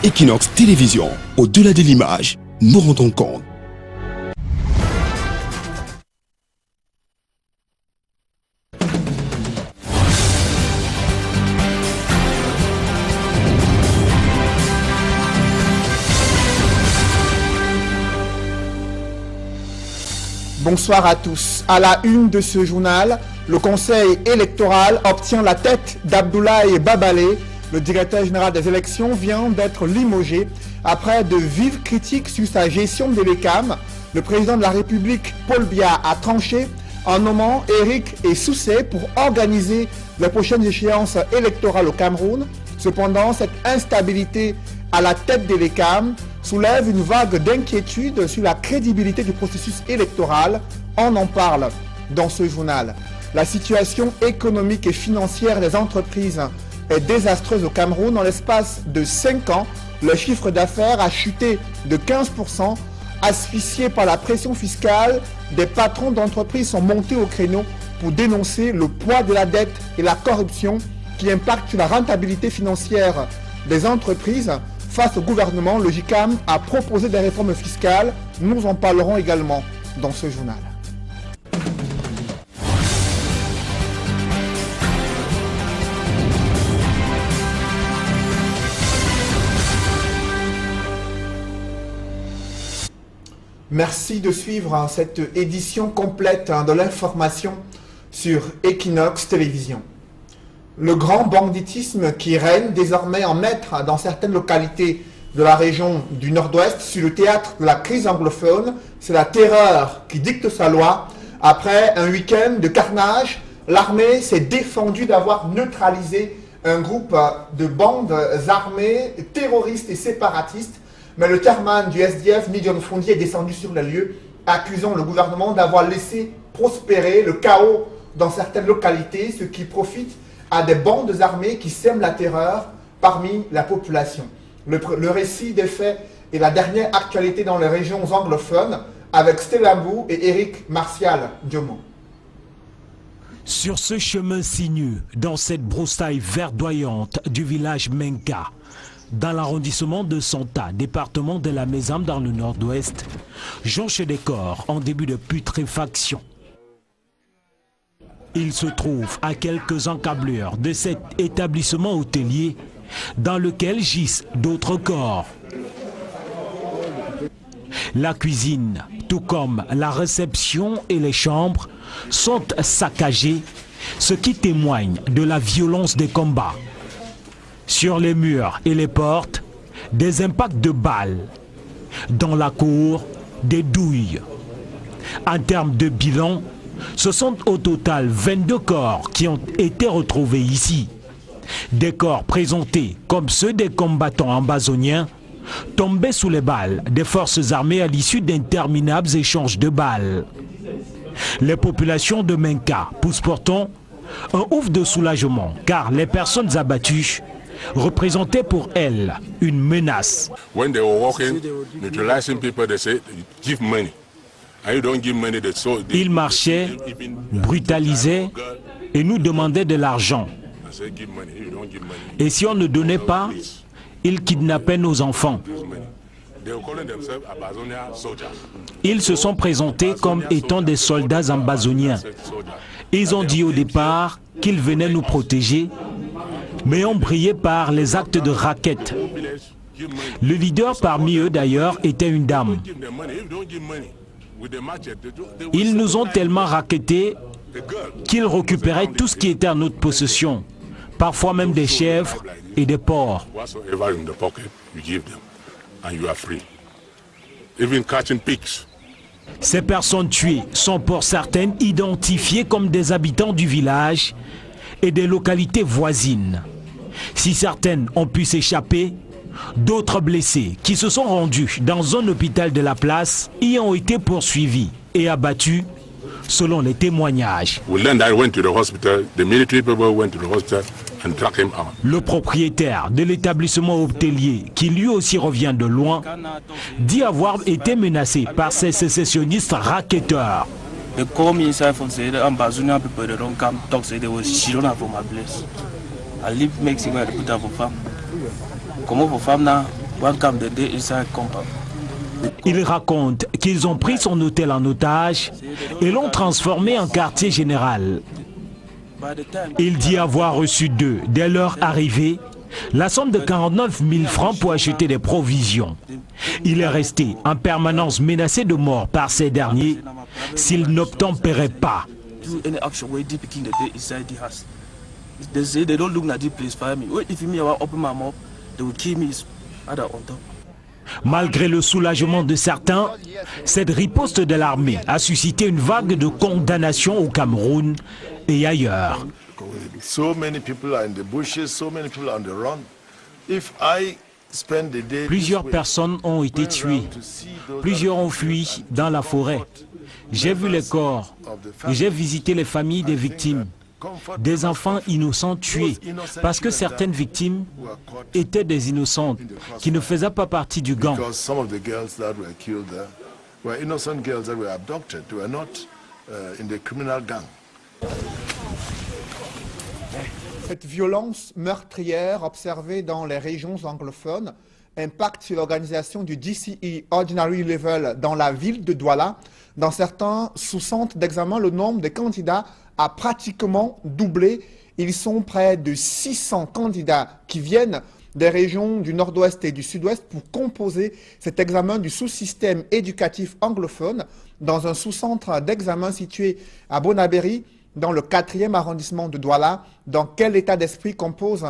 Equinox Télévision, au-delà de l'image, nous rendons compte. Bonsoir à tous. À la une de ce journal, le Conseil électoral obtient la tête d'Abdoulaye Babalé. Le directeur général des élections vient d'être limogé après de vives critiques sur sa gestion des BECAM. Le président de la République, Paul Biya, a tranché en nommant Eric Soussé pour organiser les prochaines échéances électorales au Cameroun. Cependant, cette instabilité à la tête des BECAM soulève une vague d'inquiétude sur la crédibilité du processus électoral. On en parle dans ce journal. La situation économique et financière des entreprises est désastreuse au Cameroun. En l'espace de 5 ans, le chiffre d'affaires a chuté de 15%. Asphyxiés par la pression fiscale, des patrons d'entreprises sont montés au créneau pour dénoncer le poids de la dette et la corruption qui impactent sur la rentabilité financière des entreprises. Face au gouvernement, le JICAM a proposé des réformes fiscales. Nous en parlerons également dans ce journal. Merci de suivre cette édition complète de l'information sur Equinox Télévision. Le grand banditisme qui règne désormais en maître dans certaines localités de la région du Nord-Ouest sur le théâtre de la crise anglophone, c'est la terreur qui dicte sa loi. Après un week-end de carnage, l'armée s'est défendue d'avoir neutralisé un groupe de bandes armées, terroristes et séparatistes. Mais le chairman du SDF, Midion Fondi, est descendu sur les lieux, accusant le gouvernement d'avoir laissé prospérer le chaos dans certaines localités, ce qui profite à des bandes armées qui sèment la terreur parmi la population. Le récit des faits est la dernière actualité dans les régions anglophones avec Stella Mbou et Eric Martial Diomo. Sur ce chemin sinueux, dans cette broussaille verdoyante du village Menka, dans l'arrondissement de Santa, département de la Mézam dans le nord-ouest, jonche des corps en début de putréfaction. Il se trouve à quelques encablures de cet établissement hôtelier dans lequel gisent d'autres corps. La cuisine, tout comme la réception et les chambres, sont saccagées, ce qui témoigne de la violence des combats. Sur les murs et les portes, des impacts de balles. Dans la cour, des douilles. En termes de bilan, ce sont au total 22 corps qui ont été retrouvés ici. Des corps présentés comme ceux des combattants ambazoniens, tombés sous les balles des forces armées à l'issue d'interminables échanges de balles. Les populations de Menka poussent pourtant un ouf de soulagement, car les personnes abattues représentaient pour elles une menace. When they were walking, neutralizing people, they say, give money. Ils marchaient, brutalisaient et nous demandaient de l'argent. Et si on ne donnait pas, ils kidnappaient nos enfants. Ils se sont présentés comme étant des soldats ambazoniens. Ils ont dit au départ qu'ils venaient nous protéger, mais ont brillé par les actes de racket. Le leader parmi eux d'ailleurs était une dame. Ils nous ont tellement rackettés qu'ils récupéraient tout ce qui était en notre possession, parfois même des chèvres et des porcs. Ces personnes tuées sont pour certaines identifiées comme des habitants du village et des localités voisines. Si certaines ont pu s'échapper, d'autres blessés qui se sont rendus dans un hôpital de la place y ont été poursuivis et abattus selon les témoignages. Le propriétaire de l'établissement hôtelier, qui lui aussi revient de loin, dit avoir été menacé par ces sécessionnistes racketteurs. Comment vos femmes Il raconte qu'ils ont pris son hôtel en otage et l'ont transformé en quartier général. Il dit avoir reçu d'eux, dès leur arrivée, la somme de 49 000 francs pour acheter des provisions. Il est resté en permanence menacé de mort par ces derniers s'il n'obtempérait pas. Malgré le soulagement de certains, cette riposte de l'armée a suscité une vague de condamnation au Cameroun et ailleurs. Plusieurs personnes ont été tuées, plusieurs ont fui dans la forêt. J'ai vu les corps et j'ai visité les familles des victimes. Des enfants innocents tués parce que certaines victimes étaient des innocentes qui ne faisaient pas partie du gang. Cette violence meurtrière observée dans les régions anglophones impacte sur l'organisation du DCE Ordinary Level dans la ville de Douala. Dans certains sous-centres d'examen, le nombre de candidats a pratiquement doublé. Ils sont près de 600 candidats qui viennent des régions du nord-ouest et du sud-ouest pour composer cet examen du sous-système éducatif anglophone dans un sous-centre d'examen situé à Bonabéry, dans le 4e arrondissement de Douala. Dans quel état d'esprit composent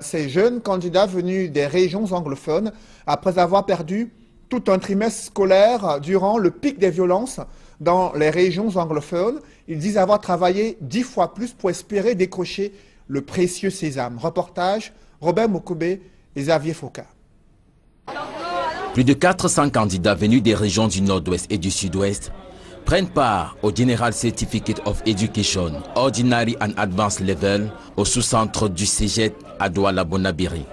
ces jeunes candidats venus des régions anglophones après avoir perdu tout un trimestre scolaire durant le pic des violences dans les régions anglophones? Ils disent avoir travaillé 10 fois plus pour espérer décrocher le précieux sésame. Reportage, Robert Mokobe et Xavier Foucault. Plus de 400 candidats venus des régions du nord-ouest et du sud-ouest prennent part au General Certificate of Education, Ordinary and Advanced Level, au sous-centre du CEGET à Douala-Bonabéry.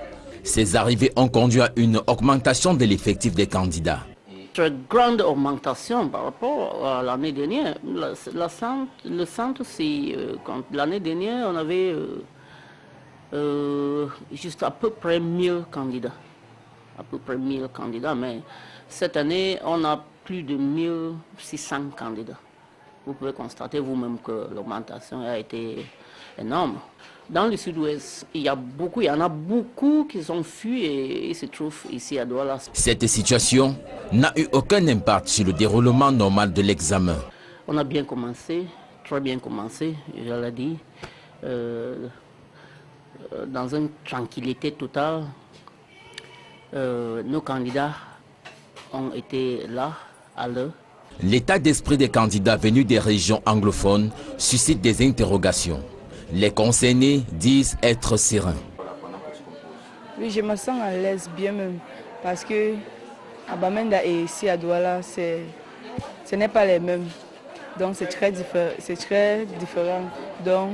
Ces arrivées ont conduit à une augmentation de l'effectif des candidats. Très grande augmentation par rapport à l'année dernière. Le centre, l'année dernière, on avait juste à peu près 1000 candidats. À peu près 1000 candidats, mais cette année, on a plus de 1600 candidats. Vous pouvez constater vous-même que l'augmentation a été énorme. Dans le sud-ouest, il y en a beaucoup qui sont fuis et ils se trouvent ici à Douala. Cette situation n'a eu aucun impact sur le déroulement normal de l'examen. On a bien commencé, très bien commencé, je l'ai dit, dans une tranquillité totale. Nos candidats ont été là à l'heure. L'état d'esprit des candidats venus des régions anglophones suscite des interrogations. Les concernés disent être sereins. Oui, je me sens à l'aise bien même, parce que à Bamenda et ici à Douala, ce n'est pas les mêmes. Donc c'est très différent. Donc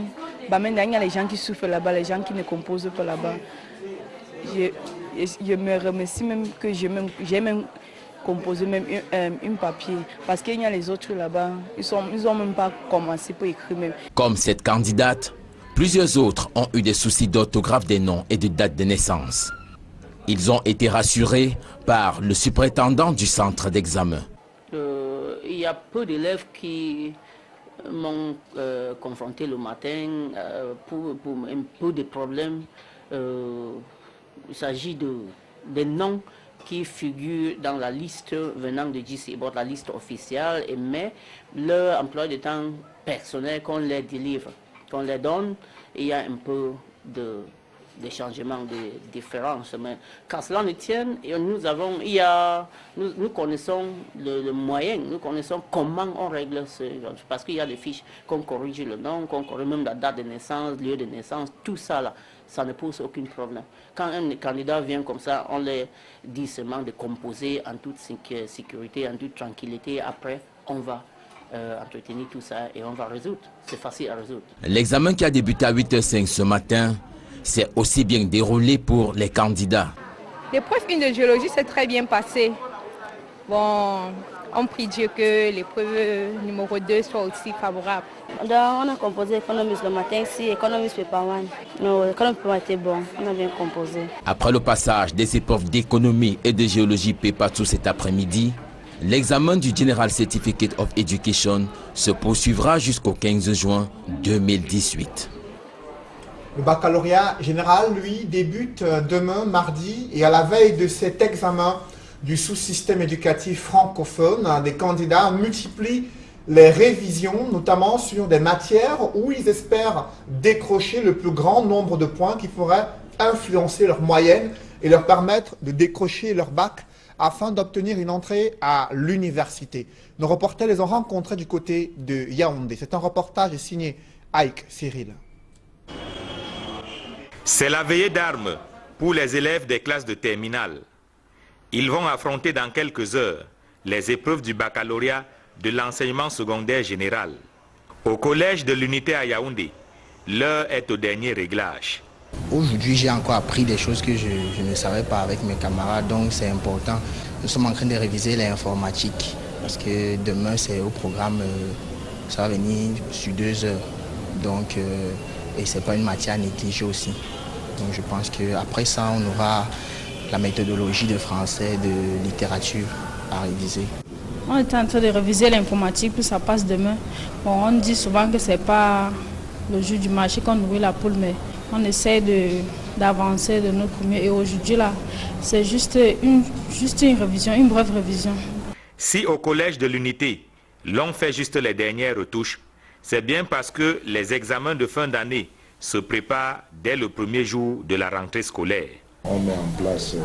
Bamenda, il y a les gens qui souffrent là-bas, les gens qui ne composent pas là-bas. Je me remercie même que j'ai même composé même un papier, parce qu'il y a les autres là-bas, ils ont même pas commencé pour écrire même. Comme cette candidate, plusieurs autres ont eu des soucis d'orthographe des noms et de date de naissance. Ils ont été rassurés par le superintendant du centre d'examen. Il y a peu d'élèves qui m'ont confronté le matin pour un peu de problèmes. Il s'agit des noms qui figurent dans la liste venant de GC, la liste officielle, mais leur emploi de temps personnel qu'on les délivre, qu'on les donne, il y a un peu de changements, de différences. Mais quand cela ne tienne, nous connaissons le moyen, nous connaissons comment on règle ce genre. Parce qu'il y a des fiches qu'on corrige le nom, qu'on corrige même la date de naissance, lieu de naissance, tout ça là, ça ne pose aucun problème. Quand un candidat vient comme ça, on leur dit seulement de composer en toute sécurité, en toute tranquillité. Après, on va entretenir tout ça et on va résoudre. C'est facile à résoudre. L'examen qui a débuté à 8h05 ce matin s'est aussi bien déroulé pour les candidats. L'épreuve 1 de géologie s'est très bien passée. Bon, on prie Dieu que l'épreuve numéro 2 soit aussi favorable. On a composé Economist le matin, si Economist Paper 1. Non, Economist Paper 1 était bon, on a bien composé. Après le passage des épreuves d'économie et de géologie Paper 2 cet après-midi, l'examen du General Certificate of Education se poursuivra jusqu'au 15 juin 2018. Le baccalauréat général, lui, débute demain, mardi, et à la veille de cet examen du sous-système éducatif francophone, des candidats multiplient les révisions, notamment sur des matières où ils espèrent décrocher le plus grand nombre de points qui pourraient influencer leur moyenne et leur permettre de décrocher leur bac afin d'obtenir une entrée à l'université. Nos reporters les ont rencontrés du côté de Yaoundé. C'est un reportage signé Ike Cyril. C'est la veillée d'armes pour les élèves des classes de terminale. Ils vont affronter dans quelques heures les épreuves du baccalauréat de l'enseignement secondaire général. Au collège de l'unité à Yaoundé, l'heure est au dernier réglage. Aujourd'hui, j'ai encore appris des choses que je ne savais pas avec mes camarades, donc c'est important. Nous sommes en train de réviser l'informatique parce que demain, c'est au programme, ça va venir sur 2 heures. Donc, et ce n'est pas une matière à négliger aussi. Donc je pense qu'après ça, on aura la méthodologie de français, de littérature à réviser. On est en train de réviser l'informatique, puis ça passe demain. Bon, on dit souvent que ce n'est pas le jour du marché qu'on ouvre la poule, mais on essaie d'avancer de notre mieux. Et aujourd'hui, là, c'est juste une révision, une brève révision. Si au collège de l'unité, l'on fait juste les dernières retouches, c'est bien parce que les examens de fin d'année se préparent dès le premier jour de la rentrée scolaire. On met en place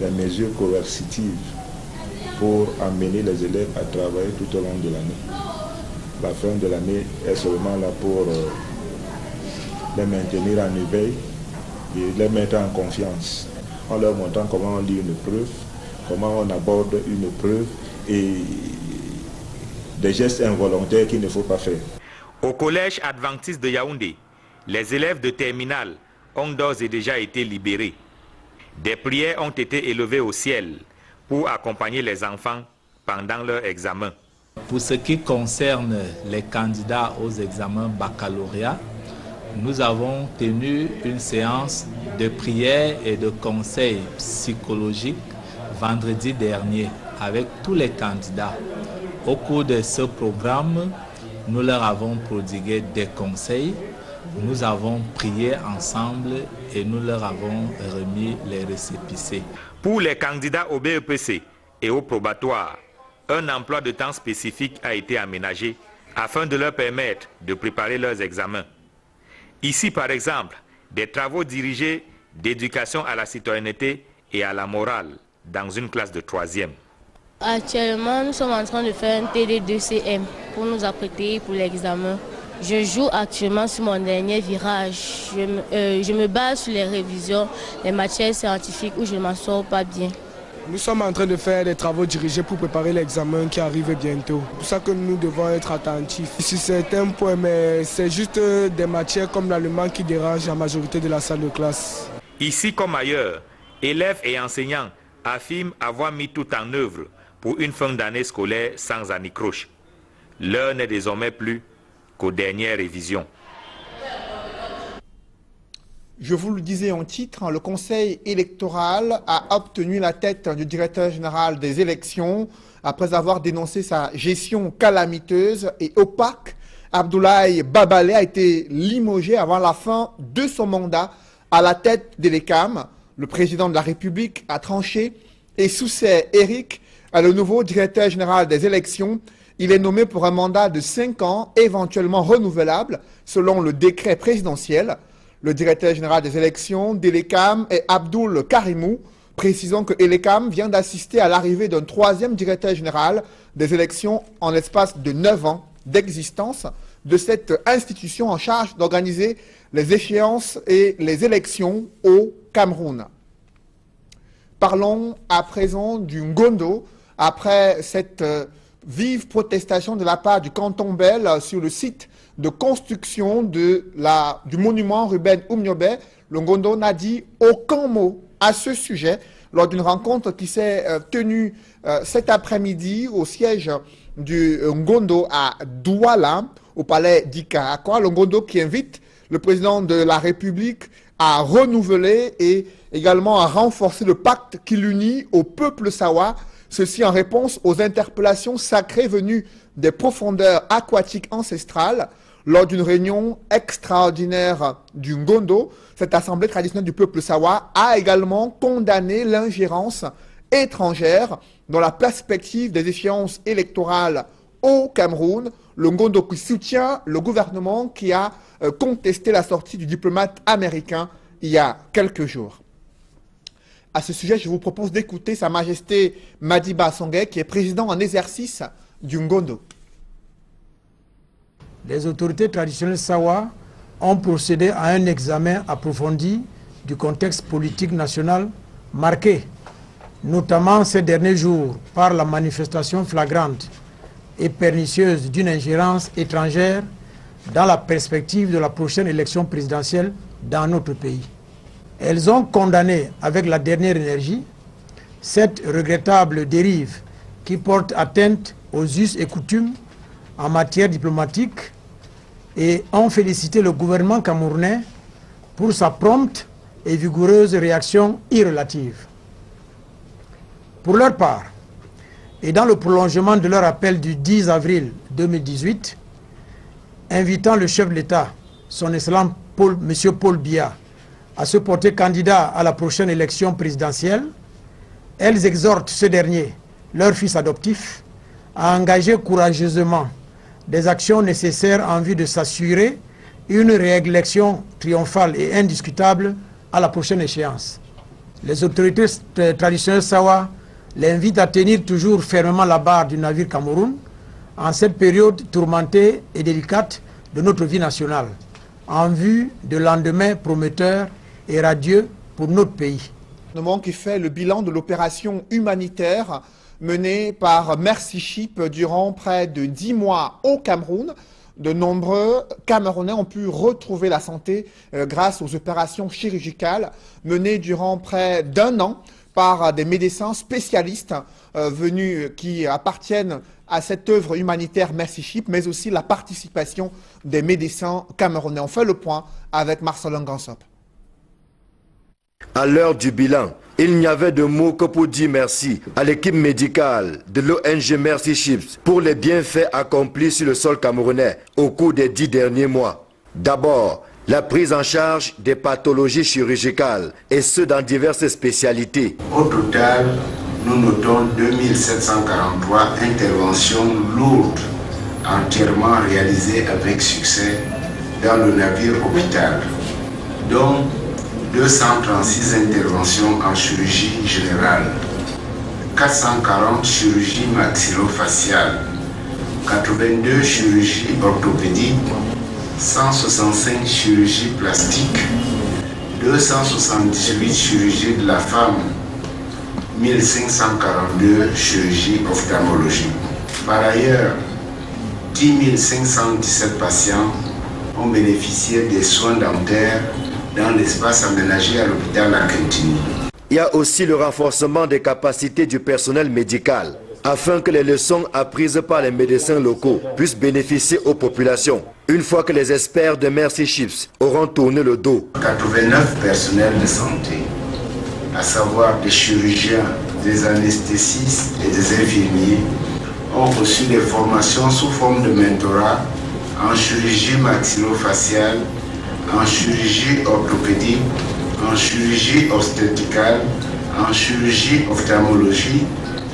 des mesures coercitives pour amener les élèves à travailler tout au long de l'année. La fin de l'année est seulement là pour les maintenir en éveil et les mettre en confiance, en leur montrant comment on lit une preuve, comment on aborde une preuve et des gestes involontaires qu'il ne faut pas faire. Au collège adventiste de Yaoundé, les élèves de terminale ont d'ores et déjà été libérés. Des prières ont été élevées au ciel pour accompagner les enfants pendant leur examen. Pour ce qui concerne les candidats aux examens baccalauréat, nous avons tenu une séance de prière et de conseil psychologique vendredi dernier avec tous les candidats. Au cours de ce programme, nous leur avons prodigué des conseils, nous avons prié ensemble et nous leur avons remis les récépissés. Pour les candidats au BEPC et au probatoire, un emploi de temps spécifique a été aménagé afin de leur permettre de préparer leurs examens. Ici, par exemple, des travaux dirigés d'éducation à la citoyenneté et à la morale dans une classe de 3e. Actuellement, nous sommes en train de faire un TD2CM pour nous apprêter pour l'examen. Je joue actuellement sur mon dernier virage. Je me base sur les révisions, les matières scientifiques où je ne m'en sors pas bien. Nous sommes en train de faire des travaux dirigés pour préparer l'examen qui arrive bientôt. C'est pour ça que nous devons être attentifs. Sur certains points, mais c'est juste des matières comme l'allemand qui dérangent la majorité de la salle de classe. Ici comme ailleurs, élèves et enseignants affirment avoir mis tout en œuvre pour une fin d'année scolaire sans anicroche. L'heure n'est désormais plus qu'aux dernières révisions. Je vous le disais en titre, le Conseil électoral a obtenu la tête du directeur général des élections après avoir dénoncé sa gestion calamiteuse et opaque. Abdoulaye Babalé a été limogé avant la fin de son mandat à la tête de l'ECAM. Le président de la République a tranché et Soucet Eric est le nouveau directeur général des élections. Il est nommé pour un mandat de 5 ans, éventuellement renouvelable, selon le décret présidentiel. Le directeur général des élections d'Elecam est Abdoul Karimou. Précisons que Elecam vient d'assister à l'arrivée d'un 3e directeur général des élections en l'espace de 9 ans d'existence de cette institution en charge d'organiser les échéances et les élections au Cameroun. Parlons à présent du Ngondo. Après cette vive protestation de la part du canton Bel sur le site de construction du monument Ruben Oumniobé, le Ngondo n'a dit aucun mot à ce sujet. lors d'une rencontre qui s'est tenue cet après-midi au siège du Ngondo à Douala, au palais d'Ikarakwa. Le Ngondo qui invite le président de la République à renouveler et également à renforcer le pacte qui l'unit au peuple sawa, ceci en réponse aux interpellations sacrées venues des profondeurs aquatiques ancestrales. Lors d'une réunion extraordinaire du Ngondo, cette assemblée traditionnelle du peuple sawa a également condamné l'ingérence étrangère dans la perspective des échéances électorales au Cameroun. Le Ngondo qui soutient le gouvernement qui a contesté la sortie du diplomate américain il y a quelques jours. À ce sujet, je vous propose d'écouter Sa Majesté Madiba Songhai, qui est président en exercice du Ngondo. Les autorités traditionnelles sawa ont procédé à un examen approfondi du contexte politique national marqué, notamment ces derniers jours, par la manifestation flagrante et pernicieuse d'une ingérence étrangère dans la perspective de la prochaine élection présidentielle dans notre pays. Elles ont condamné avec la dernière énergie cette regrettable dérive qui porte atteinte aux us et coutumes en matière diplomatique et ont félicité le gouvernement camerounais pour sa prompte et vigoureuse réaction irrélative. Pour leur part, et dans le prolongement de leur appel du 10 avril 2018, invitant le chef de l'État, son excellent M. Paul Biya, à se porter candidat à la prochaine élection présidentielle, elles exhortent ce dernier, leur fils adoptif, à engager courageusement des actions nécessaires en vue de s'assurer une réélection triomphale et indiscutable à la prochaine échéance. Les autorités traditionnelles sawa l'invitent à tenir toujours fermement la barre du navire Cameroun en cette période tourmentée et délicate de notre vie nationale, en vue de lendemain prometteur et radieux pour notre pays. Le moment qui fait le bilan de l'opération humanitaire menée par Mercy Ship durant près de 10 mois au Cameroun. De nombreux Camerounais ont pu retrouver la santé grâce aux opérations chirurgicales menées durant près d'1 an par des médecins spécialistes venus qui appartiennent à cette œuvre humanitaire Mercy Ship, mais aussi la participation des médecins camerounais. On fait le point avec Marcelin Gansop. À l'heure du bilan, il n'y avait de mots que pour dire merci à l'équipe médicale de l'ONG Mercy Ships pour les bienfaits accomplis sur le sol camerounais au cours des 10 derniers mois. D'abord, la prise en charge des pathologies chirurgicales et ce dans diverses spécialités. Au total, nous notons 2743 interventions lourdes entièrement réalisées avec succès dans le navire hôpital, dont 236 interventions en chirurgie générale, 440 chirurgies maxillofaciales, 82 chirurgies orthopédiques, 165 chirurgies plastiques, 278 chirurgies de la femme, 1542 chirurgies ophtalmologiques. Par ailleurs, 10 517 patients ont bénéficié des soins dentaires dans l'espace aménagé à l'hôpital Akentini. Il y a aussi le renforcement des capacités du personnel médical, afin que les leçons apprises par les médecins locaux puissent bénéficier aux populations, une fois que les experts de Mercy Ships auront tourné le dos. 89 personnels de santé, à savoir des chirurgiens, des anesthésistes et des infirmiers, ont reçu des formations sous forme de mentorat en chirurgie maxillofaciale, en chirurgie orthopédique, en chirurgie obstétricale, en chirurgie ophtalmologie,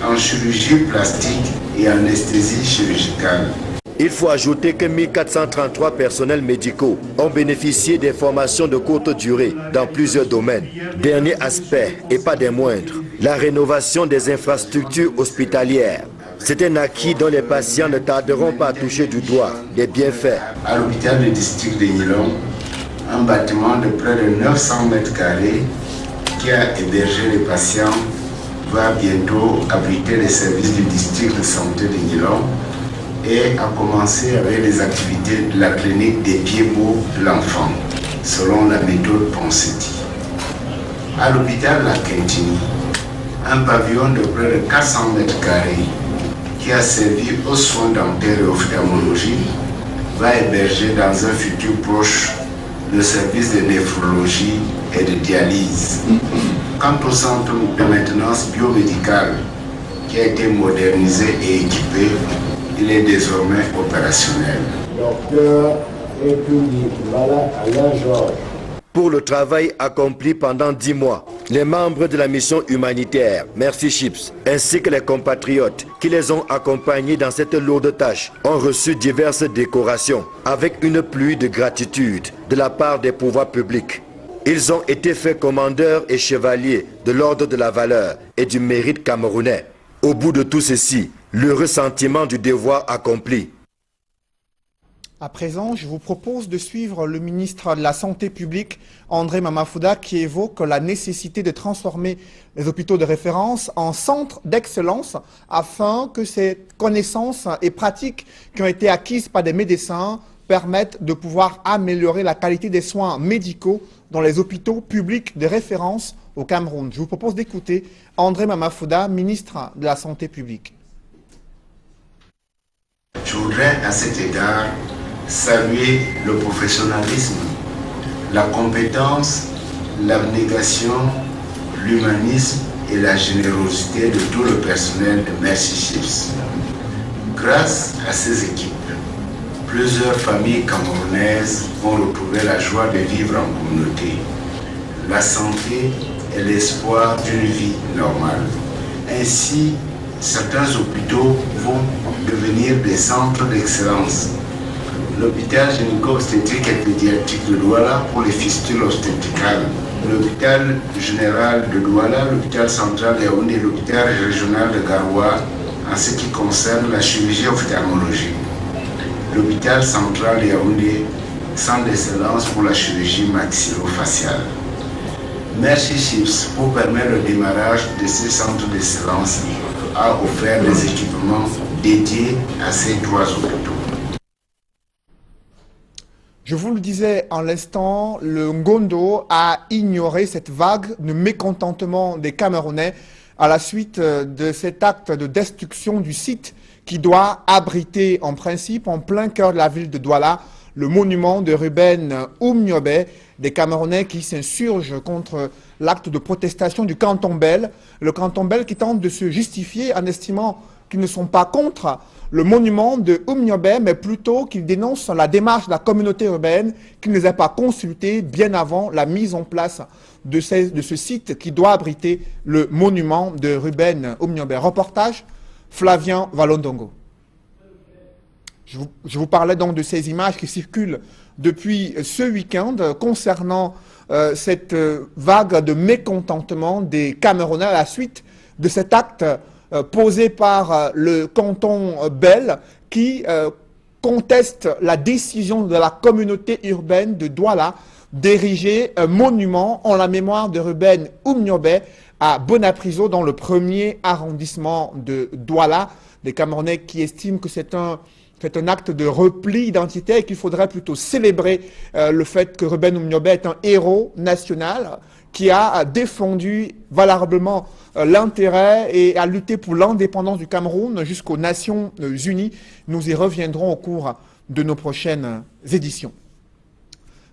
en chirurgie plastique et en anesthésie chirurgicale. Il faut ajouter que 1433 personnels médicaux ont bénéficié des formations de courte durée dans plusieurs domaines. Dernier aspect, et pas des moindres, la rénovation des infrastructures hospitalières. C'est un acquis dont les patients ne tarderont pas à toucher du doigt des bienfaits. À l'hôpital du district de Nilon, un bâtiment de près de 900 mètres carrés qui a hébergé les patients va bientôt abriter les services du district de santé de Nilon et a commencé avec les activités de la clinique des pieds-beaux de l'enfant, selon la méthode Ponseti. À l'hôpital La Quintini, un pavillon de près de 400 mètres carrés qui a servi aux soins dentaires et ophtalmologie va héberger dans un futur proche le service de néphrologie et de dialyse. Quant au centre de maintenance biomédicale qui a été modernisé et équipé, il est désormais opérationnel. Docteur République, voilà Alain Georges. Pour le travail accompli pendant 10 mois, les membres de la mission humanitaire Merci Chips, ainsi que les compatriotes qui les ont accompagnés dans cette lourde tâche, ont reçu diverses décorations avec une pluie de gratitude de la part des pouvoirs publics. Ils ont été faits commandeurs et chevaliers de l'ordre de la valeur et du mérite camerounais. Au bout de tout ceci, le ressentiment du devoir accompli. À présent, je vous propose de suivre le ministre de la Santé publique, André Mamafouda, qui évoque la nécessité de transformer les hôpitaux de référence en centres d'excellence afin que ces connaissances et pratiques qui ont été acquises par des médecins permettent de pouvoir améliorer la qualité des soins médicaux dans les hôpitaux publics de référence au Cameroun. Je vous propose d'écouter André Mamafouda, ministre de la Santé publique. Je voudrais à cet égard saluer le professionnalisme, la compétence, l'abnégation, l'humanisme et la générosité de tout le personnel de Merci Chips. Grâce à ces équipes, plusieurs familles camerounaises vont retrouver la joie de vivre en communauté, la santé et l'espoir d'une vie normale. Ainsi, certains hôpitaux vont devenir des centres d'excellence. L'hôpital gynéco-obstétrique et pédiatrique de Douala pour les fistules obstétricales, l'hôpital général de Douala, l'hôpital central de Yaoundé et l'hôpital régional de Garoua en ce qui concerne la chirurgie ophtalmologique. L'hôpital central de Yaoundé, centre d'excellence pour la chirurgie maxillofaciale. Merci Chips pour permettre le démarrage de ces centres d'excellence a offert des équipements dédiés à ces 3 hôpitaux. Je vous le disais en l'instant, le Ngondo a ignoré cette vague de mécontentement des Camerounais à la suite de cet acte de destruction du site qui doit abriter en principe en plein cœur de la ville de Douala le monument de Ruben Oumniobé, des Camerounais qui s'insurgent contre l'acte de protestation du canton Bel. Le canton Bel qui tente de se justifier en estimant qu'ils ne sont pas contre le monument de Oumniobé, mais plutôt qu'ils dénoncent la démarche de la communauté urbaine qui ne les a pas consultés bien avant la mise en place de ce site qui doit abriter le monument de Ruben Oumniobé. Reportage, Flavien Valondongo. Je vous parlais donc de ces images qui circulent depuis ce week-end concernant cette vague de mécontentement des Camerounais à la suite de cet acte posé par le canton Bel qui conteste la décision de la communauté urbaine de Douala d'ériger un monument en la mémoire de Ruben Oumniobé à Bonapriso dans le 1er arrondissement de Douala. Des Camerounais qui estiment que c'est un acte de repli identitaire et qu'il faudrait plutôt célébrer le fait que Ruben Oumniobé est un héros national qui a défendu valablement l'intérêt et a lutté pour l'indépendance du Cameroun jusqu'aux Nations Unies. Nous y reviendrons au cours de nos prochaines éditions.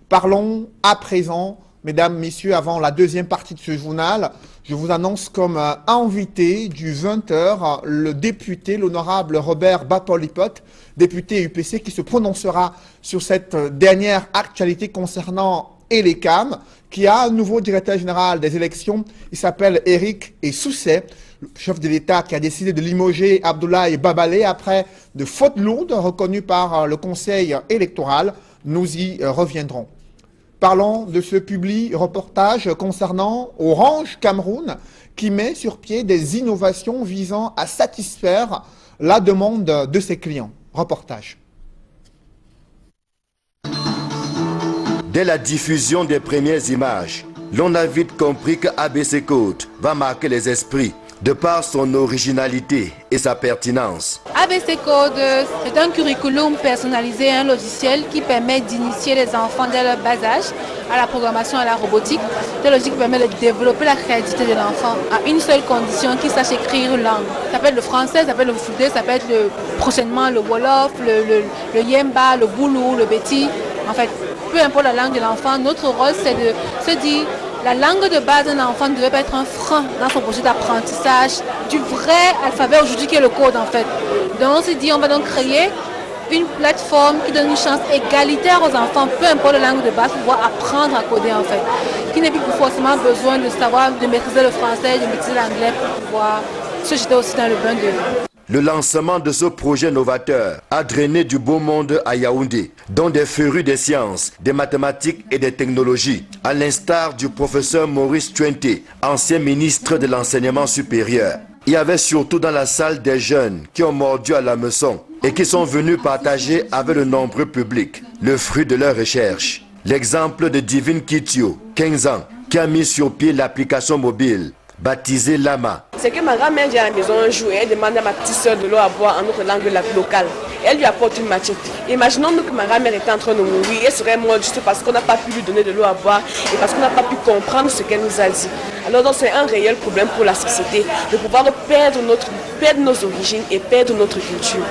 Parlons à présent, mesdames, messieurs, avant la deuxième partie de ce journal, je vous annonce comme invité du 20h le député, l'honorable Robert Bapolipot, député UPC, qui se prononcera sur cette dernière actualité concernant Elecam, qui a un nouveau directeur général des élections. Il s'appelle Eric Essoussé, le chef de l'État qui a décidé de limoger Abdoulaye Babalé après de fautes lourdes reconnues par le Conseil électoral. Nous y reviendrons. Parlons de ce public reportage concernant Orange Cameroun qui met sur pied des innovations visant à satisfaire la demande de ses clients. Reportage. Dès la diffusion des premières images, l'on a vite compris que ABC Code va marquer les esprits de par son originalité et sa pertinence. ABC Code, c'est un curriculum personnalisé, un logiciel qui permet d'initier les enfants dès leur bas âge à la programmation, à la robotique. C'est logique qui permet de développer la créativité de l'enfant à une seule condition, qu'il sache écrire une langue. Ça peut être le français, ça peut être le foudé, ça peut être prochainement le wolof, le yemba, le boulou, le beti. En fait, peu importe la langue de l'enfant, notre rôle c'est de se dire la langue de base d'un enfant ne devait pas être un frein dans son projet d'apprentissage du vrai alphabet aujourd'hui qui est le code en fait. Donc on s'est dit on va donc créer une plateforme qui donne une chance égalitaire aux enfants, peu importe la langue de base, pour pouvoir apprendre à coder en fait. Qui n'a plus forcément besoin de savoir, de maîtriser le français, de maîtriser l'anglais pour pouvoir se jeter aussi dans le bain de... Le lancement de ce projet novateur a drainé du beau monde à Yaoundé, dont des férus des sciences, des mathématiques et des technologies, à l'instar du professeur Maurice Twente, ancien ministre de l'enseignement supérieur. Il y avait surtout dans la salle des jeunes qui ont mordu à l'hameçon et qui sont venus partager avec le nombreux public le fruit de leurs recherches. L'exemple de Divine Kitio, 15 ans, qui a mis sur pied l'application mobile baptisée Lama. C'est que ma grand-mère vient à la maison un jour et elle demande à ma petite soeur de l'eau à boire en notre langue locale. Elle lui apporte une machette. Imaginons-nous que ma grand-mère était en train de mourir. Elle serait morte juste parce qu'on n'a pas pu lui donner de l'eau à boire et parce qu'on n'a pas pu comprendre ce qu'elle nous a dit. Alors donc c'est un réel problème pour la société de pouvoir perdre nos origines et perdre notre culture.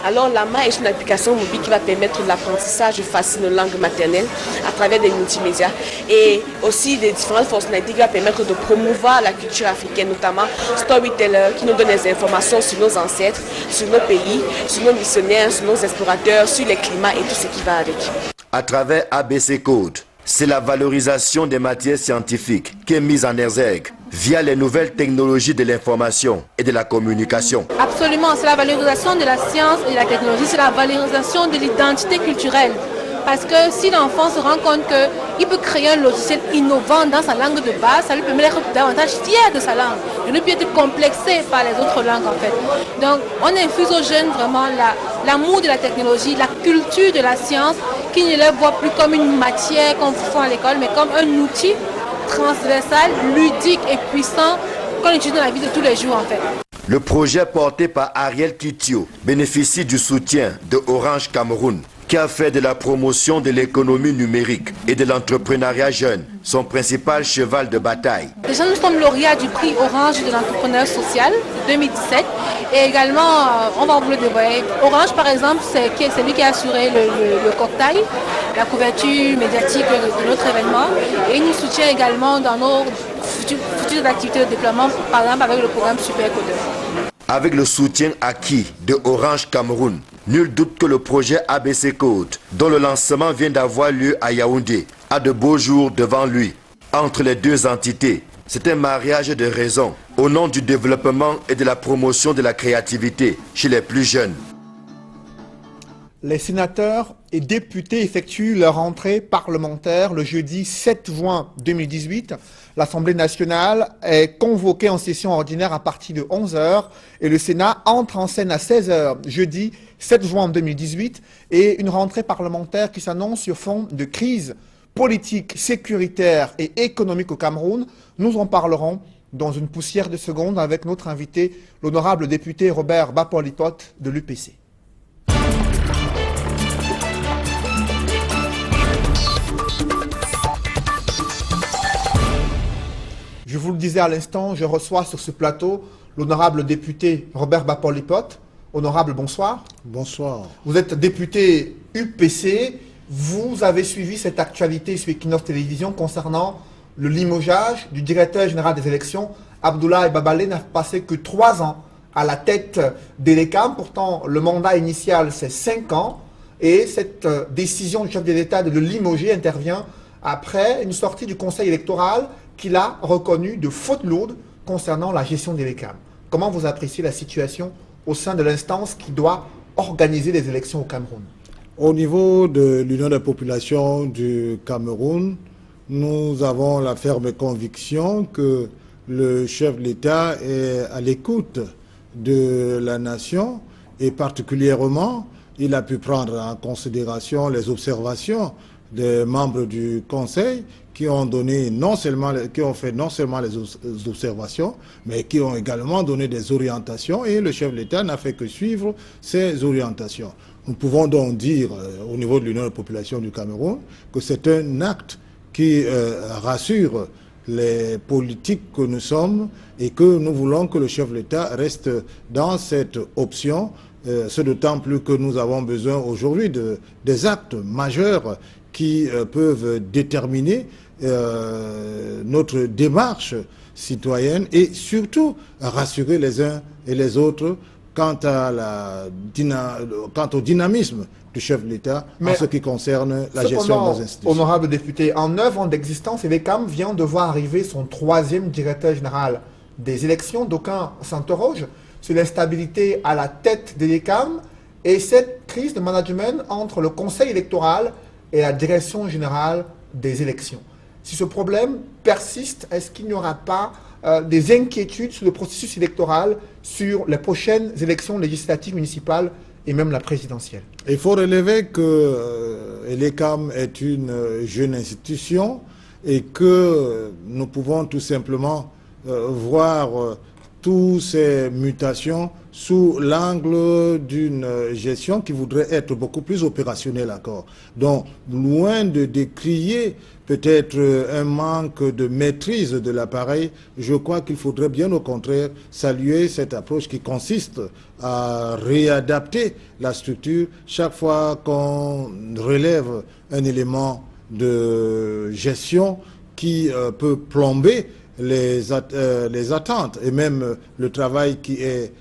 Alors Lama est une application mobile qui va permettre l'apprentissage facile de langue maternelle à travers des multimédias et aussi des différentes fonctionnalités qui va permettre de promouvoir la culture africaine, notamment Storyteller qui nous donne des informations sur nos ancêtres, sur nos pays, sur nos missionnaires, sur nos explorateurs, sur les climats et tout ce qui va avec. À travers ABC Code, c'est la valorisation des matières scientifiques qui est mise en exergue via les nouvelles technologies de l'information et de la communication. Absolument, c'est la valorisation de la science et de la technologie, c'est la valorisation de l'identité culturelle. Parce que si l'enfant se rend compte qu'il peut créer un logiciel innovant dans sa langue de base, ça lui permet d'être davantage fier de sa langue, de ne plus être complexé par les autres langues en fait. Donc on infuse aux jeunes vraiment l'amour de la technologie, la culture de la science, qui ne les voit plus comme une matière qu'on fait à l'école, mais comme un outil transversal, ludique et puissant qu'on utilise dans la vie de tous les jours en fait. Le projet porté par Ariel Kitio bénéficie du soutien de Orange Cameroun, qui a fait de la promotion de l'économie numérique et de l'entrepreneuriat jeune son principal cheval de bataille. Déjà, nous sommes lauréats du prix Orange de l'entrepreneuriat social 2017 et également, on va vous le dévoiler. Orange, par exemple, c'est lui qui a assuré le cocktail, la couverture médiatique de notre événement et il nous soutient également dans nos futures activités de déploiement, par exemple avec le programme Supercodeur. Avec le soutien acquis de Orange Cameroun, nul doute que le projet ABC Code, dont le lancement vient d'avoir lieu à Yaoundé, a de beaux jours devant lui. Entre les deux entités, c'est un mariage de raison au nom du développement et de la promotion de la créativité chez les plus jeunes. Les sénateurs et députés effectuent leur entrée parlementaire le jeudi 7 juin 2018. L'Assemblée nationale est convoquée en session ordinaire à partir de 11h et le Sénat entre en scène à 16h jeudi 7 juin 2018 et une rentrée parlementaire qui s'annonce sur fond de crise politique, sécuritaire et économique au Cameroun. Nous en parlerons dans une poussière de secondes avec notre invité, l'honorable député Robert Bapolipot de l'UPC. Je vous le disais à l'instant, je reçois sur ce plateau l'honorable député Robert Bapolipot. Honorable, bonsoir. Bonsoir. Vous êtes député UPC. Vous avez suivi cette actualité sur Equinox Télévision concernant le limogeage du directeur général des élections. Abdoulaye Babalé n'a passé que 3 ans à la tête d'Elecam. Pourtant, le mandat initial, c'est 5 ans. Et cette décision du chef de l'État de le limoger intervient après une sortie du Conseil électoral qu'il a reconnu de faute lourde concernant la gestion des Elecam. Comment vous appréciez la situation au sein de l'instance qui doit organiser les élections au Cameroun? Au niveau de l'Union des populations du Cameroun, nous avons la ferme conviction que le chef de l'État est à l'écoute de la nation et particulièrement, il a pu prendre en considération les observations des membres du Conseil qui ont donné qui ont fait non seulement les observations, mais qui ont également donné des orientations, et le chef de l'État n'a fait que suivre ces orientations. Nous pouvons donc dire, au niveau de l'Union des populations du Cameroun, que c'est un acte qui rassure les politiques que nous sommes et que nous voulons que le chef de l'État reste dans cette option, ce d'autant plus que nous avons besoin aujourd'hui des actes majeurs qui peuvent déterminer notre démarche citoyenne et surtout rassurer les uns et les autres quant au dynamisme du chef de l'État en ce qui concerne la gestion de nos institutions. Honorable député, en 9 ans d'existence, ELECAM vient de voir arriver son 3e directeur général des élections. D'aucuns s'interrogent sur l'instabilité à la tête d'ELECAM et cette crise de management entre le conseil électoral et la direction générale des élections. Si ce problème persiste, est-ce qu'il n'y aura pas des inquiétudes sur le processus électoral, sur les prochaines élections législatives municipales et même la présidentielle? Il faut relever que l'ELECAM est une jeune institution et que nous pouvons tout simplement voir toutes ces mutations sous l'angle d'une gestion qui voudrait être beaucoup plus opérationnelle encore. Donc, loin de décrier peut-être un manque de maîtrise de l'appareil, je crois qu'il faudrait bien au contraire saluer cette approche qui consiste à réadapter la structure chaque fois qu'on relève un élément de gestion qui peut plomber les attentes et même le travail qui est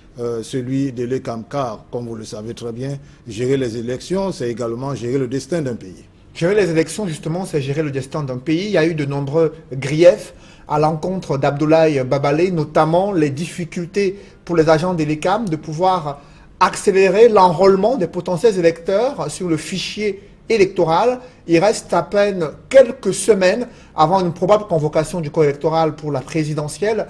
celui de l'ELECAM, car, comme vous le savez très bien, gérer les élections, c'est également gérer le destin d'un pays. Gérer les élections, justement, c'est gérer le destin d'un pays. Il y a eu de nombreux griefs à l'encontre d'Abdoulaye Babalé, notamment les difficultés pour les agents de l'ELECAM de pouvoir accélérer l'enrôlement des potentiels électeurs sur le fichier électoral. Il reste à peine quelques semaines avant une probable convocation du corps électoral pour la présidentielle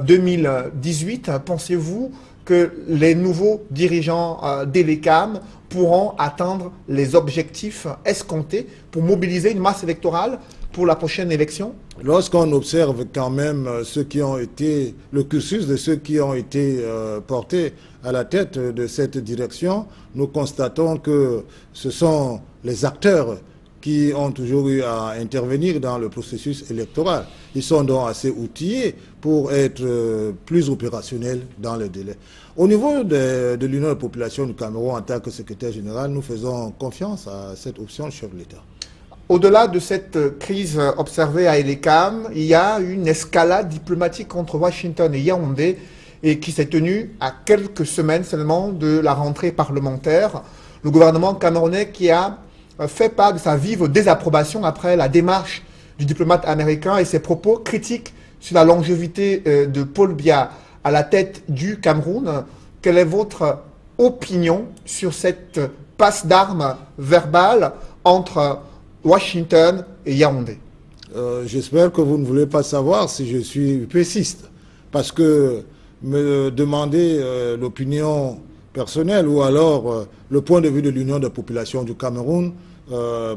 2018. Pensez-vous que les nouveaux dirigeants d'ELECAM pourront atteindre les objectifs escomptés pour mobiliser une masse électorale pour la prochaine élection? Lorsqu'on observe quand même le cursus de ceux qui ont été portés à la tête de cette direction, nous constatons que ce sont les acteurs qui ont toujours eu à intervenir dans le processus électoral. Ils sont donc assez outillés pour être plus opérationnels dans le délai. Au niveau de l'Union des populations du Cameroun, en tant que secrétaire général, nous faisons confiance à cette option du chef de l'État. Au-delà de cette crise observée à ELECAM, il y a une escalade diplomatique entre Washington et Yaoundé et qui s'est tenue à quelques semaines seulement de la rentrée parlementaire. Le gouvernement camerounais qui a fait part de sa vive désapprobation après la démarche du diplomate américain et ses propos critiques sur la longévité de Paul Biya à la tête du Cameroun. Quelle est votre opinion sur cette passe d'armes verbale entre Washington et Yaoundé? J'espère que vous ne voulez pas savoir si je suis UPCiste, parce que me demander l'opinion personnelle ou alors le point de vue de l'Union des populations du Cameroun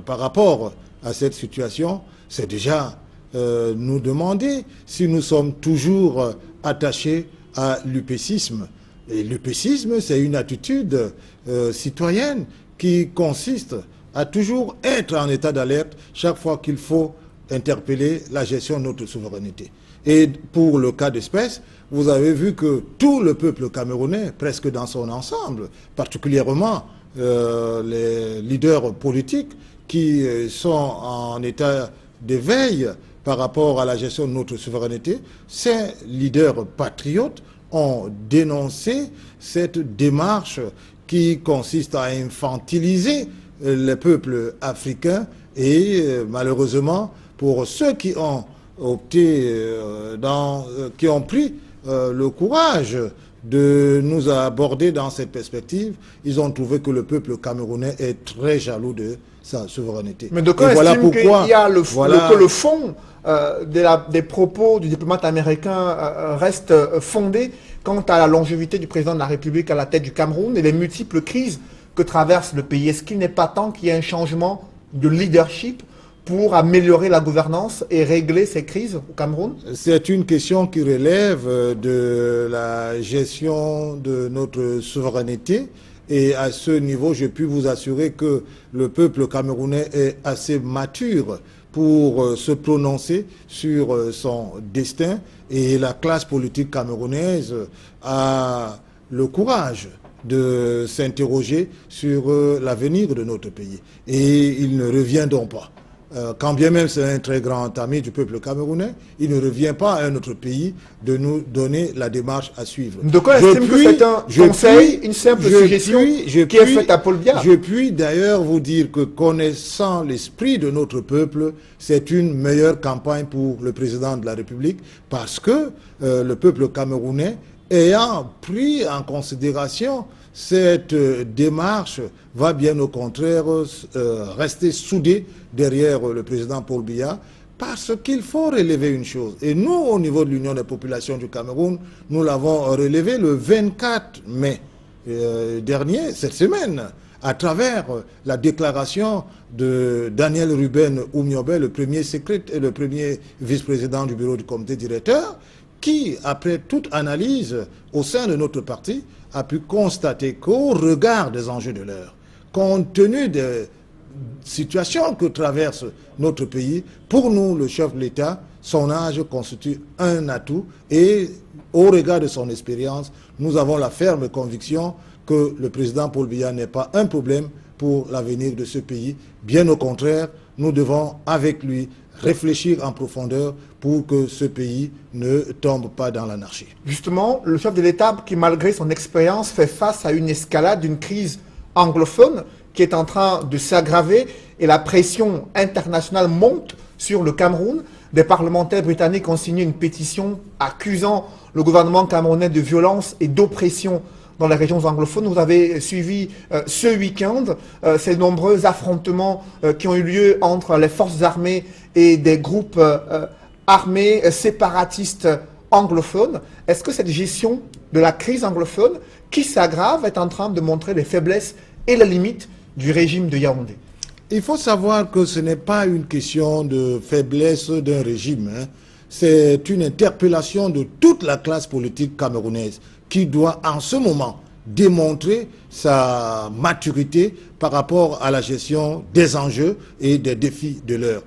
par rapport à cette situation, c'est déjà nous demander si nous sommes toujours attachés à l'UPCisme. Et l'UPCisme, c'est une attitude citoyenne qui consiste à toujours être en état d'alerte chaque fois qu'il faut interpeller la gestion de notre souveraineté. Et pour le cas d'espèce, vous avez vu que tout le peuple camerounais, presque dans son ensemble, particulièrement les leaders politiques qui sont en état d'éveil par rapport à la gestion de notre souveraineté, ces leaders patriotes ont dénoncé cette démarche qui consiste à infantiliser les peuples africains et malheureusement pour ceux qui ont opté qui ont pris le courage de nous aborder dans cette perspective, ils ont trouvé que le peuple camerounais est très jaloux de sa souveraineté. Mais de quoi estime qu'il y a que le fond des propos du diplomate américain reste fondé quant à la longévité du président de la République à la tête du Cameroun et les multiples crises que traverse le pays? Est-ce qu'il n'est pas temps qu'il y ait un changement de leadership pour améliorer la gouvernance et régler ces crises au Cameroun? C'est une question qui relève de la gestion de notre souveraineté. Et à ce niveau, je puis vous assurer que le peuple camerounais est assez mature pour se prononcer sur son destin. Et la classe politique camerounaise a le courage de s'interroger sur l'avenir de notre pays. Et il ne revient donc pas. Quand bien même c'est un très grand ami du peuple camerounais, il ne revient pas à un autre pays de nous donner la démarche à suivre. De quoi estime que c'est un conseil, une simple suggestion qui est faite à Paul Biya? Je puis d'ailleurs vous dire que connaissant l'esprit de notre peuple, c'est une meilleure campagne pour le président de la République parce que le peuple camerounais, ayant pris en considération cette démarche, va bien au contraire rester soudé derrière le président Paul Biya, parce qu'il faut relever une chose. Et nous, au niveau de l'Union des populations du Cameroun, nous l'avons relevé le 24 mai dernier, cette semaine, à travers la déclaration de Daniel Ruben Oumiobe, le premier vice-président du bureau du comité directeur, qui, après toute analyse au sein de notre parti, a pu constater qu'au regard des enjeux de l'heure, compte tenu des situations que traverse notre pays, pour nous, le chef de l'État, son âge constitue un atout et au regard de son expérience, nous avons la ferme conviction que le président Paul Biya n'est pas un problème pour l'avenir de ce pays. Bien au contraire, nous devons avec lui réfléchir en profondeur pour que ce pays ne tombe pas dans l'anarchie. Justement, le chef de l'État, qui malgré son expérience, fait face à une escalade d'une crise anglophone qui est en train de s'aggraver et la pression internationale monte sur le Cameroun. Des parlementaires britanniques ont signé une pétition accusant le gouvernement camerounais de violence et d'oppression dans les régions anglophones. Vous avez suivi ce week-end ces nombreux affrontements qui ont eu lieu entre les forces armées et des groupes armés séparatistes anglophones. Est-ce que cette gestion de la crise anglophone qui s'aggrave est en train de montrer les faiblesses et les limites du régime de Yaoundé? Il faut savoir que ce n'est pas une question de faiblesse d'un régime, hein. C'est une interpellation de toute la classe politique camerounaise qui doit en ce moment démontrer sa maturité par rapport à la gestion des enjeux et des défis de l'heure.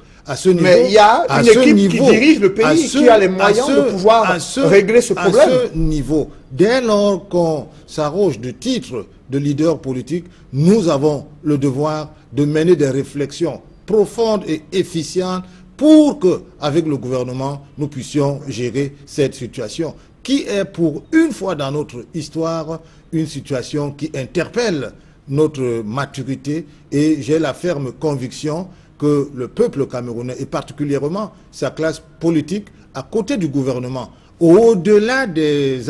Mais il y a une équipe qui dirige le pays, qui a les moyens de pouvoir régler ce problème. À ce niveau, dès lors qu'on s'arroge de titre de leader politique, nous avons le devoir de mener des réflexions profondes et efficientes pour que, avec le gouvernement, nous puissions gérer cette situation, qui est pour une fois dans notre histoire une situation qui interpelle notre maturité, et j'ai la ferme conviction que le peuple camerounais, et particulièrement sa classe politique, à côté du gouvernement, au-delà des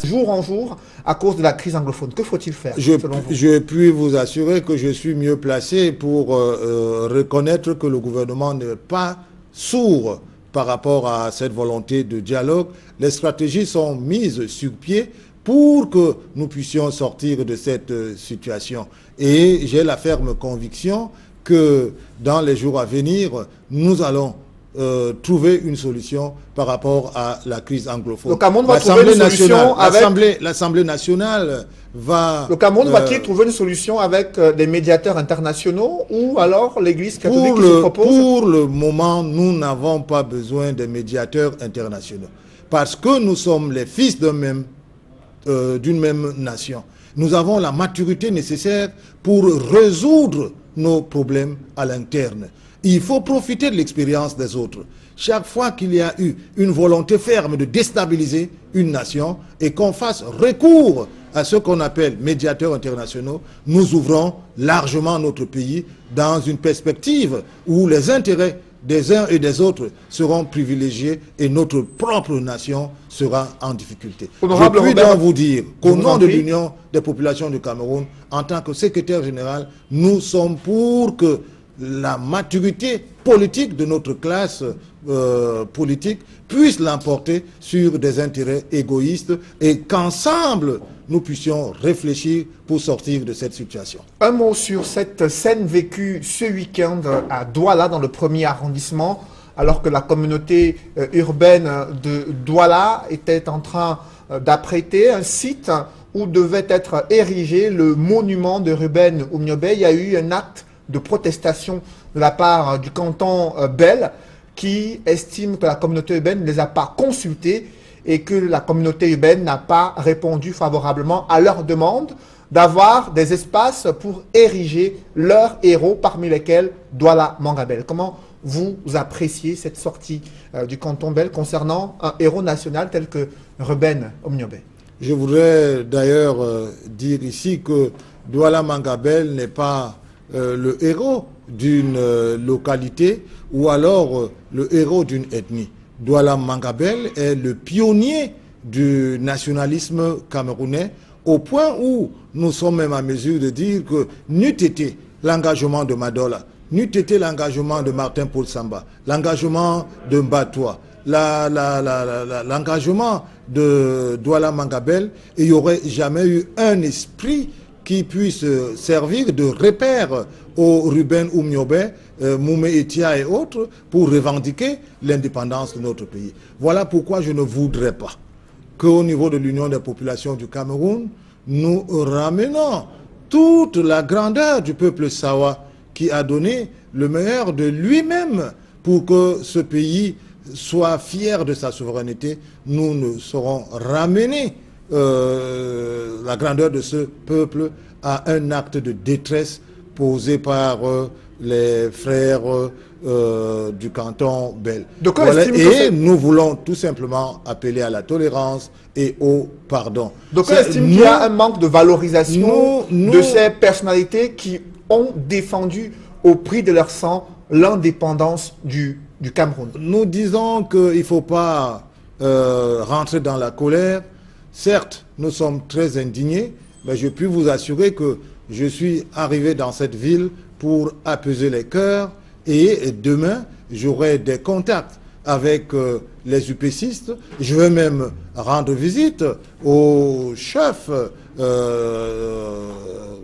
jour en jour à cause de la crise anglophone. Que faut-il faire selon vous? Je puis vous assurer que je suis mieux placé pour reconnaître que le gouvernement n'est pas sourd par rapport à cette volonté de dialogue. Les stratégies sont mises sur pied pour que nous puissions sortir de cette situation. Et j'ai la ferme conviction que dans les jours à venir, nous allons trouver une solution par rapport à la crise anglophone. Le Cameroun va trouver une solution avec... L'Assemblée nationale va... Le Cameroun va-t-il trouver une solution avec des médiateurs internationaux ou alors l'Église catholique qui se propose? Pour le moment, nous n'avons pas besoin de médiateurs internationaux. Parce que nous sommes les fils d'une même nation. Nous avons la maturité nécessaire pour résoudre nos problèmes à l'interne. Il faut profiter de l'expérience des autres. Chaque fois qu'il y a eu une volonté ferme de déstabiliser une nation et qu'on fasse recours à ce qu'on appelle médiateurs internationaux, nous ouvrons largement notre pays dans une perspective où les intérêts des uns et des autres seront privilégiés et notre propre nation sera en difficulté. Honorable Je puis Robert, donc vous dire qu'au vous nom en de prie. l'Union des populations du Cameroun, en tant que secrétaire général, nous sommes pour que la maturité politique de notre classe politique puisse l'emporter sur des intérêts égoïstes et qu'ensemble nous puissions réfléchir pour sortir de cette situation. Un mot sur cette scène vécue ce week-end à Douala, dans le 1er arrondissement, alors que la communauté urbaine de Douala était en train d'apprêter un site où devait être érigé le monument de Ruben Oumniobé. Il y a eu un acte de protestation de la part du canton Bel qui estime que la communauté urbaine ne les a pas consultés et que la communauté urbaine n'a pas répondu favorablement à leur demande d'avoir des espaces pour ériger leurs héros, parmi lesquels Douala Mangabel. Comment vous appréciez cette sortie du canton Bel concernant un héros national tel que Ruben Oumniobé? Je voudrais d'ailleurs dire ici que Douala Mangabel n'est pas le héros d'une localité ou alors le héros d'une ethnie. Douala Mangabel est le pionnier du nationalisme camerounais au point où nous sommes même à mesure de dire que n'eût été l'engagement de Madola, n'eût été l'engagement de Martin Paul Samba, l'engagement de Mbatoua, l'engagement de Douala Mangabel, il n'y aurait jamais eu un esprit qui puisse servir de repère aux Ruben Oumniobé, Moumé Etia et autres pour revendiquer l'indépendance de notre pays. Voilà pourquoi je ne voudrais pas qu'au niveau de l'Union des populations du Cameroun, nous ramenons toute la grandeur du peuple Sawa qui a donné le meilleur de lui-même pour que ce pays soit fier de sa souveraineté. Nous ne saurons ramener la grandeur de ce peuple à un acte de détresse posé par les frères du canton Bel. Voilà, et nous voulons tout simplement appeler à la tolérance et au pardon. Donc on estime qu'il y a un manque de valorisation de ces personnalités qui ont défendu au prix de leur sang l'indépendance du Cameroun. Nous disons qu'il ne faut pas rentrer dans la colère. Certes, nous sommes très indignés, mais je puis vous assurer que je suis arrivé dans cette ville pour apaiser les cœurs et demain, j'aurai des contacts avec les UPCistes. Je vais même rendre visite au chef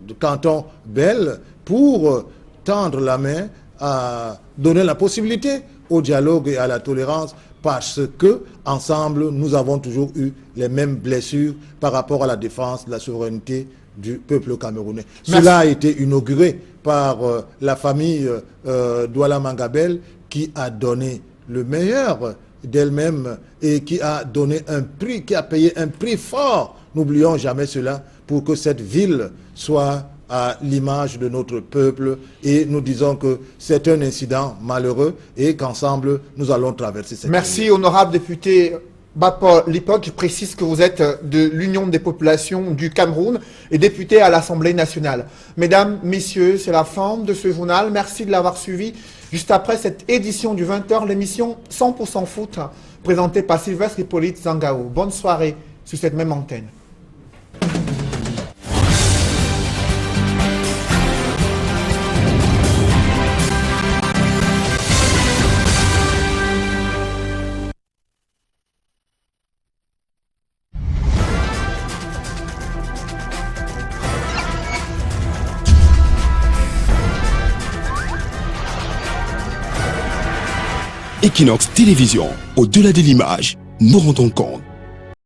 du canton Bel pour tendre la main à donner la possibilité au dialogue et à la tolérance parce que ensemble nous avons toujours eu les mêmes blessures par rapport à la défense de la souveraineté du peuple camerounais. Merci. Cela a été inauguré par la famille Douala Mangabel qui a donné le meilleur d'elle-même et qui a donné un prix, qui a payé un prix fort, n'oublions jamais cela, pour que cette ville soit à l'image de notre peuple et nous disons que c'est un incident malheureux et qu'ensemble nous allons traverser cette Merci honorable député Bapor Lipok, qui précise que vous êtes de l'Union des populations du Cameroun et député à l'Assemblée nationale. Mesdames, messieurs, c'est la fin de ce journal. Merci de l'avoir suivi. Juste après cette édition du 20h, l'émission 100% foot présentée par Sylvestre Hippolyte Zangao. Bonne soirée sur cette même antenne. Equinox Télévision, au-delà de l'image, nous rendons compte.